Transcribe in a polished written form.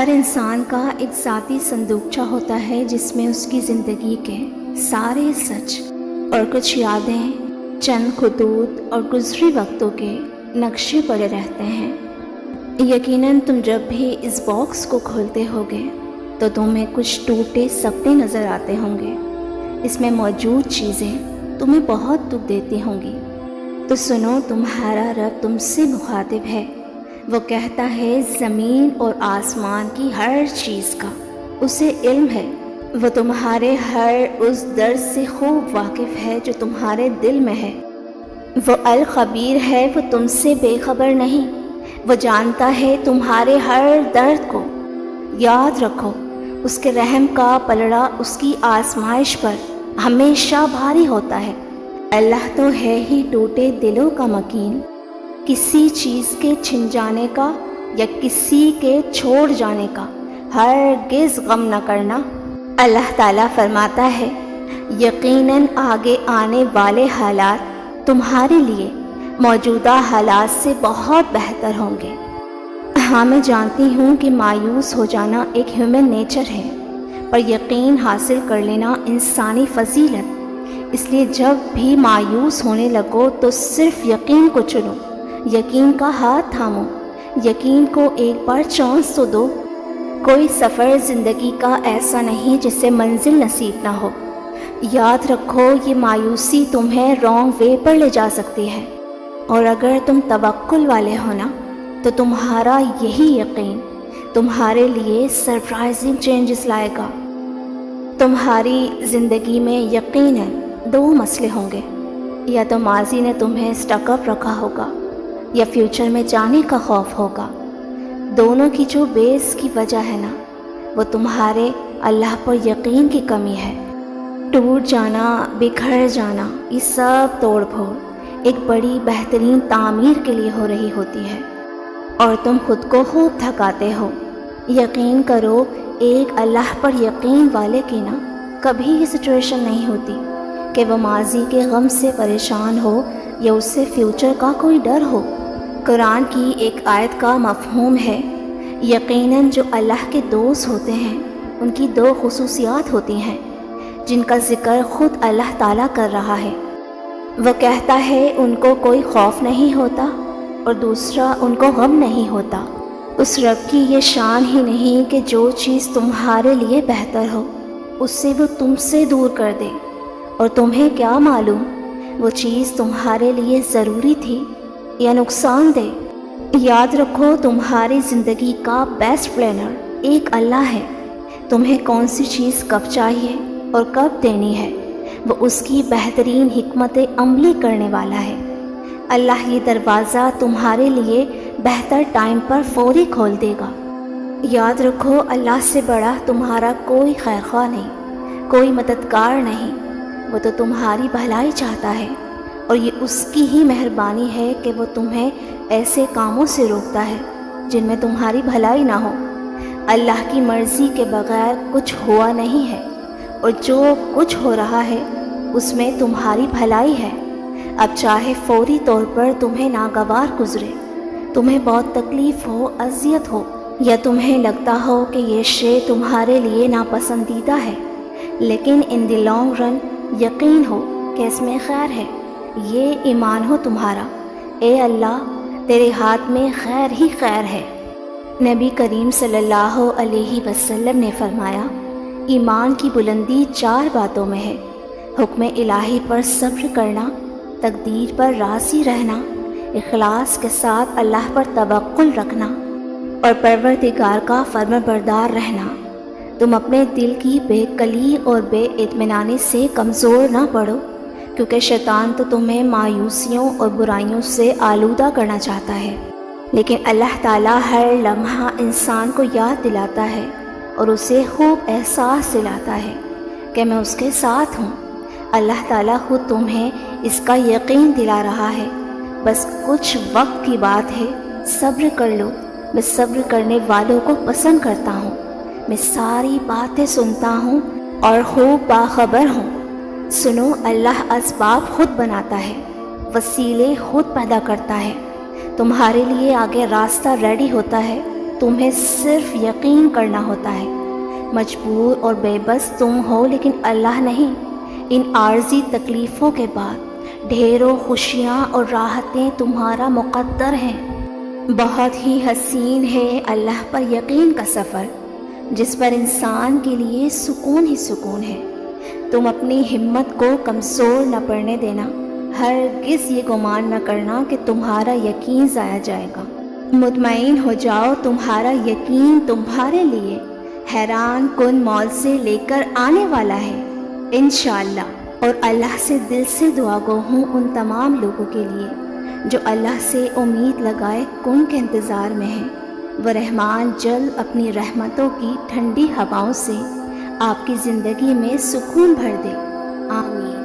ہر انسان کا ایک ذاتی صندوقچہ ہوتا ہے جس میں اس کی زندگی کے سارے سچ اور کچھ یادیں، چند خطوط اور گزری وقتوں کے نقشے پڑے رہتے ہیں۔ یقیناً تم جب بھی اس باکس کو کھولتے ہوگے تو تمہیں کچھ ٹوٹے سپنے نظر آتے ہوں گے۔ اس میں موجود چیزیں تمہیں بہت دکھ دیتی ہوں گی۔ تو سنو، تمہارا رب تم سے مخاطب ہے۔ وہ کہتا ہے زمین اور آسمان کی ہر چیز کا اسے علم ہے۔ وہ تمہارے ہر اس درد سے خوب واقف ہے جو تمہارے دل میں ہے۔ وہ الخبیر ہے، وہ تم سے بے خبر نہیں۔ وہ جانتا ہے تمہارے ہر درد کو۔ یاد رکھو، اس کے رحم کا پلڑا اس کی آزمائش پر ہمیشہ بھاری ہوتا ہے۔ اللہ تو ہے ہی ٹوٹے دلوں کا مکین۔ کسی چیز کے چھن جانے کا یا کسی کے چھوڑ جانے کا ہرگز غم نہ کرنا۔ اللہ تعالیٰ فرماتا ہے، یقیناً آگے آنے والے حالات تمہارے لیے موجودہ حالات سے بہت بہتر ہوں گے۔ ہاں، میں جانتی ہوں کہ مایوس ہو جانا ایک ہیومن نیچر ہے، پر یقین حاصل کر لینا انسانی فضیلت۔ اس لیے جب بھی مایوس ہونے لگو تو صرف یقین کو چنو، یقین کا ہاتھ تھامو، یقین کو ایک بار چانس تو دو۔ کوئی سفر زندگی کا ایسا نہیں جسے منزل نصیب نہ ہو۔ یاد رکھو، یہ مایوسی تمہیں رانگ وے پر لے جا سکتی ہے، اور اگر تم توکل والے ہو نا تو تمہارا یہی یقین تمہارے لیے سرپرائزنگ چینجز لائے گا۔ تمہاری زندگی میں یقیناً دو مسئلے ہوں گے، یا تو ماضی نے تمہیں سٹک اپ رکھا ہوگا یا فیوچر میں جانے کا خوف ہوگا۔ دونوں کی جو بیس کی وجہ ہے نا، وہ تمہارے اللہ پر یقین کی کمی ہے۔ ٹوٹ جانا، بکھر جانا، یہ سب توڑ پھوڑ ایک بڑی بہترین تعمیر کے لیے ہو رہی ہوتی ہے، اور تم خود کو خوب تھکاتے ہو۔ یقین کرو، ایک اللہ پر یقین والے کی نا کبھی یہ سچویشن نہیں ہوتی کہ وہ ماضی کے غم سے پریشان ہو یا اس سے فیوچر کا کوئی ڈر ہو۔ قرآن کی ایک آیت کا مفہوم ہے، یقیناً جو اللہ کے دوست ہوتے ہیں ان کی دو خصوصیات ہوتی ہیں جن کا ذکر خود اللہ تعالیٰ کر رہا ہے۔ وہ کہتا ہے ان کو کوئی خوف نہیں ہوتا، اور دوسرا ان کو غم نہیں ہوتا۔ اس رب کی یہ شان ہی نہیں کہ جو چیز تمہارے لیے بہتر ہو اس سے وہ تم سے دور کر دے، اور تمہیں کیا معلوم وہ چیز تمہارے لیے ضروری تھی یا نقصان دہ۔ یاد رکھو، تمہاری زندگی کا بیسٹ پلانر ایک اللہ ہے۔ تمہیں کون سی چیز کب چاہیے اور کب دینی ہے، وہ اس کی بہترین حکمت عملی کرنے والا ہے۔ اللہ یہ دروازہ تمہارے لیے بہتر ٹائم پر فوری کھول دے گا۔ یاد رکھو، اللہ سے بڑا تمہارا کوئی خیر خواہ نہیں، کوئی مددگار نہیں۔ وہ تو تمہاری بھلائی چاہتا ہے، اور یہ اس کی ہی مہربانی ہے کہ وہ تمہیں ایسے کاموں سے روکتا ہے جن میں تمہاری بھلائی نہ ہو۔ اللہ کی مرضی کے بغیر کچھ ہوا نہیں ہے، اور جو کچھ ہو رہا ہے اس میں تمہاری بھلائی ہے۔ اب چاہے فوری طور پر تمہیں ناگوار گزرے، تمہیں بہت تکلیف ہو، اذیت ہو، یا تمہیں لگتا ہو کہ یہ شے تمہارے لیے ناپسندیدہ ہے، لیکن ان دی لانگ رن یقین ہو کہ اس میں خیر ہے۔ یہ ایمان ہو تمہارا، اے اللہ تیرے ہاتھ میں خیر ہی خیر ہے۔ نبی کریم صلی اللہ علیہ وسلم نے فرمایا، ایمان کی بلندی 4 باتوں میں ہے: حکم الہی پر صبر کرنا، تقدیر پر راضی رہنا، اخلاص کے ساتھ اللہ پر توکل رکھنا، اور پروردگار کا فرما بردار رہنا۔ تم اپنے دل کی بے کلی اور بے اطمینانی سے کمزور نہ پڑو، کیونکہ شیطان تو تمہیں مایوسیوں اور برائیوں سے آلودہ کرنا چاہتا ہے، لیکن اللہ تعالیٰ ہر لمحہ انسان کو یاد دلاتا ہے اور اسے خوب احساس دلاتا ہے کہ میں اس کے ساتھ ہوں۔ اللہ تعالیٰ خود تمہیں اس کا یقین دلا رہا ہے، بس کچھ وقت کی بات ہے، صبر کر لو۔ میں صبر کرنے والوں کو پسند کرتا ہوں۔ میں ساری باتیں سنتا ہوں اور خوب باخبر ہوں۔ سنو، اللہ اسباب خود بناتا ہے، وسیلے خود پیدا کرتا ہے۔ تمہارے لیے آگے راستہ ریڈی ہوتا ہے، تمہیں صرف یقین کرنا ہوتا ہے۔ مجبور اور بے بس تم ہو لیکن اللہ نہیں۔ ان عارضی تکلیفوں کے بعد ڈھیروں خوشیاں اور راحتیں تمہارا مقدر ہیں۔ بہت ہی حسین ہے اللہ پر یقین کا سفر، جس پر انسان کے لیے سکون ہی سکون ہے۔ تم اپنی ہمت کو کمزور نہ پڑنے دینا، ہرگز یہ گمان نہ کرنا کہ تمہارا یقین ضائع جائے گا۔ مطمئن ہو جاؤ، تمہارا یقین تمہارے لیے حیران کن معجزے لے کر آنے والا ہے انشاءاللہ۔ اور اللہ سے دل سے دعا گو ہوں ان تمام لوگوں کے لیے جو اللہ سے امید لگائے کن کے انتظار میں ہیں۔ وہ رحمان جلد اپنی رحمتوں کی ٹھنڈی ہواؤں سے آپ کی زندگی میں سکون بھر دے، آمین۔